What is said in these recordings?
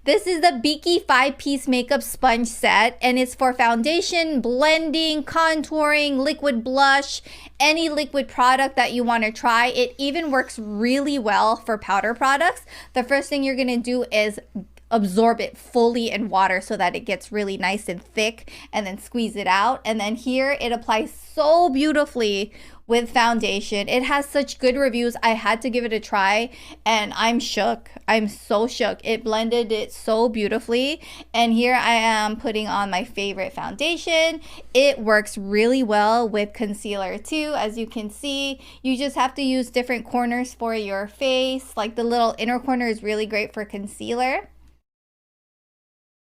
This is the Beaky 5-piece makeup sponge set, and it's for foundation, blending, contouring, liquid blush, any liquid product that you want to try. It even works really well for powder products. The first thing you're going to do is absorb it fully in water so that it gets really nice and thick, and then squeeze it out. And then here it applies so beautifully with foundation. It has such good reviews. I had to give it a try and I'm shook. I'm so shook. It blended it so beautifully. And here I am putting on my favorite foundation. It works really well with concealer too. As you can see, you just have to use different corners for your face. Like the little inner corner is really great for concealer.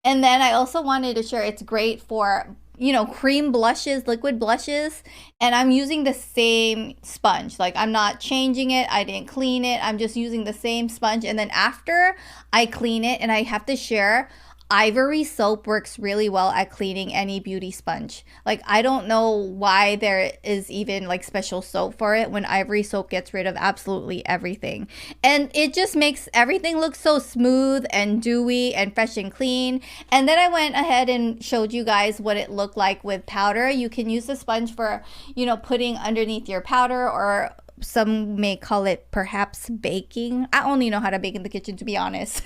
And then I also wanted to share it's great for, you know, cream blushes, liquid blushes. And I'm using the same sponge. Like I'm not changing it. I didn't clean it. I'm just using the same sponge. And then after I clean it, and I have to share, Ivory soap works really well at cleaning any beauty sponge. Like I don't know why there is even like special soap for it when Ivory soap gets rid of absolutely everything. And it just makes everything look so smooth and dewy and fresh and clean. And then I went ahead and showed you guys what it looked like with powder. You can use the sponge for, you know, putting underneath your powder, or some may call it perhaps baking. I only know how to bake in the kitchen, to be honest.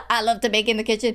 I love to bake in the kitchen.